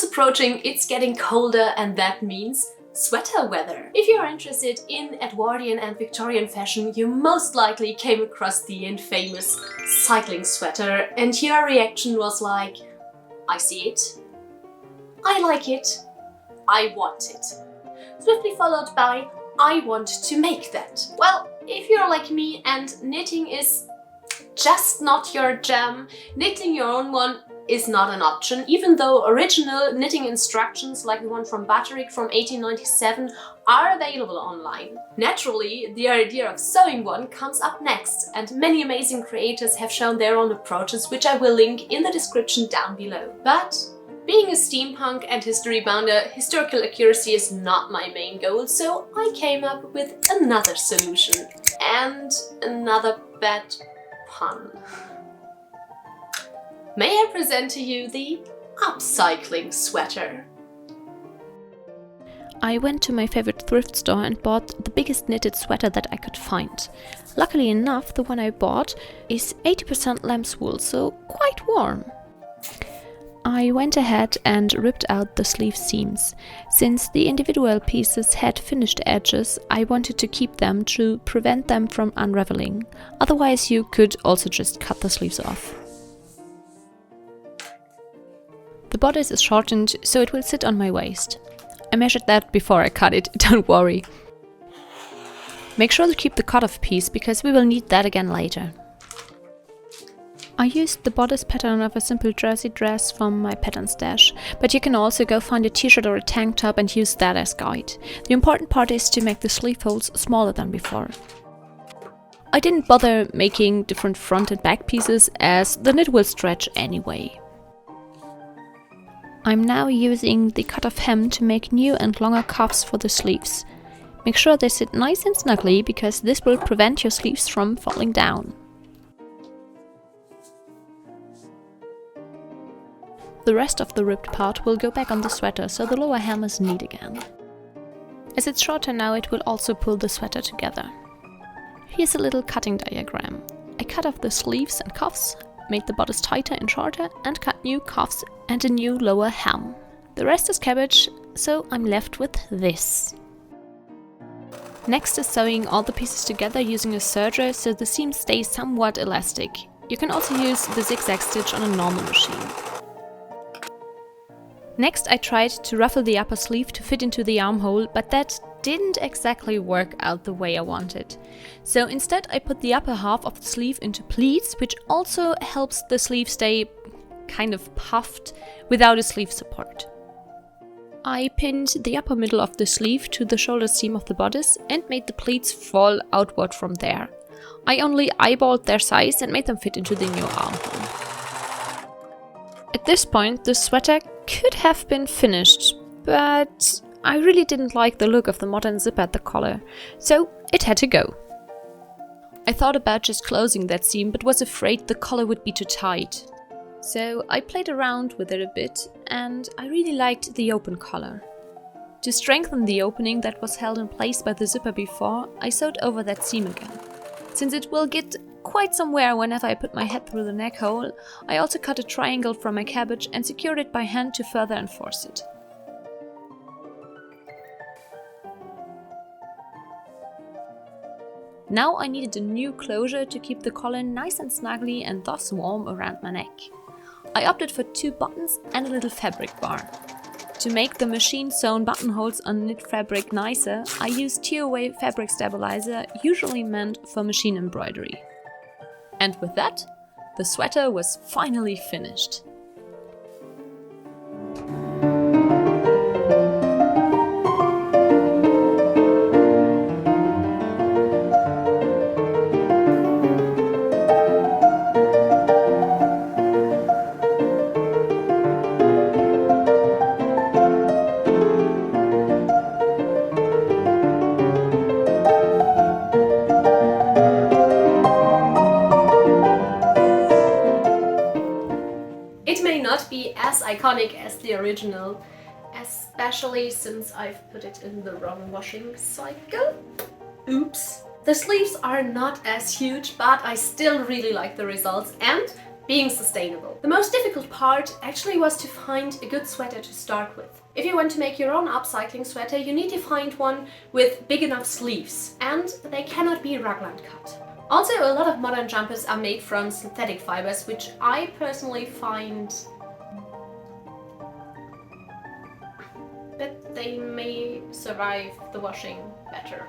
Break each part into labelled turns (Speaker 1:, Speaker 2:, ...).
Speaker 1: Summer's approaching, it's getting colder, and that means sweater weather. If you're interested in Edwardian and Victorian fashion, you most likely came across the infamous cycling sweater, and your reaction was like, I see it, I like it, I want it. Swiftly followed by, I want to make that. Well, if you're like me and knitting is just not your jam, knitting your own one is not an option, even though original knitting instructions like the one from Butterick from 1897 are available online. Naturally, the idea of sewing one comes up next, and many amazing creators have shown their own approaches, which I will link in the description down below. But being a steampunk and history bounder, historical accuracy is not my main goal, so I came up with another solution. And another bad pun. May I present to you the upcycling sweater?
Speaker 2: I went to my favorite thrift store and bought the biggest knitted sweater that I could find. Luckily enough, the one I bought is 80% lamb's wool, so quite warm. I went ahead and ripped out the sleeve seams. Since the individual pieces had finished edges, I wanted to keep them to prevent them from unraveling. Otherwise, you could also just cut the sleeves off. The bodice is shortened, so it will sit on my waist. I measured that before I cut it, don't worry. Make sure to keep the cutoff piece, because we will need that again later. I used the bodice pattern of a simple jersey dress from my pattern stash, but you can also go find a t-shirt or a tank top and use that as guide. The important part is to make the sleeve holes smaller than before. I didn't bother making different front and back pieces, as the knit will stretch anyway. I'm now using the cut-off hem to make new and longer cuffs for the sleeves. Make sure they sit nice and snugly, because this will prevent your sleeves from falling down. The rest of the ripped part will go back on the sweater, so the lower hem is neat again. As it's shorter now, it will also pull the sweater together. Here's a little cutting diagram. I cut off the sleeves and cuffs, made the bodice tighter and shorter, and cut new cuffs and a new lower hem. The rest is cabbage, so I'm left with this. Next is sewing all the pieces together using a serger so the seams stay somewhat elastic. You can also use the zigzag stitch on a normal machine. Next, I tried to ruffle the upper sleeve to fit into the armhole, but that didn't exactly work out the way I wanted. So instead I put the upper half of the sleeve into pleats, which also helps the sleeve stay kind of puffed without a sleeve support. I pinned the upper middle of the sleeve to the shoulder seam of the bodice and made the pleats fall outward from there. I only eyeballed their size and made them fit into the new armhole. At this point, the sweater could have been finished, but I really didn't like the look of the modern zipper at the collar, so it had to go. I thought about just closing that seam, but was afraid the collar would be too tight. So I played around with it a bit, and I really liked the open collar. To strengthen the opening that was held in place by the zipper before, I sewed over that seam again. Since it will get quite somewhere whenever I put my head through the neck hole, I also cut a triangle from my cabbage and secured it by hand to further enforce it. Now I needed a new closure to keep the collar nice and snugly and thus warm around my neck. I opted for 2 buttons and a little fabric bar. To make the machine-sewn buttonholes on knit fabric nicer, I used tearaway fabric stabilizer, usually meant for machine embroidery. And with that, the sweater was finally finished.
Speaker 1: Be as iconic as the original, especially since I've put it in the wrong washing cycle. Oops. The sleeves are not as huge, but I still really like the results, and being sustainable. The most difficult part actually was to find a good sweater to start with. If you want to make your own upcycling sweater, you need to find one with big enough sleeves, and they cannot be raglan cut. Also, a lot of modern jumpers are made from synthetic fibers, which I personally find that they may survive the washing better.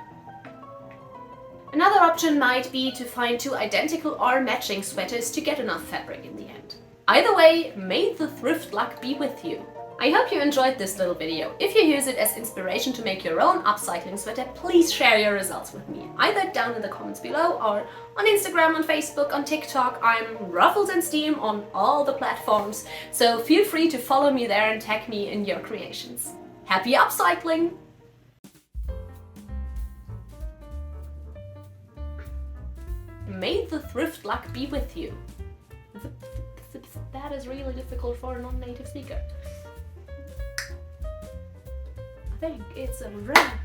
Speaker 1: Another option might be to find two identical or matching sweaters to get enough fabric in the end. Either way, may the thrift luck be with you. I hope you enjoyed this little video. If you use it as inspiration to make your own upcycling sweater, please share your results with me, either down in the comments below or on Instagram, on Facebook, on TikTok. I'm Ruffles and Steam on all the platforms, so feel free to follow me there and tag me in your creations. Happy upcycling! May the thrift luck be with you. That is really difficult for a non-native speaker. I think it's a wrap.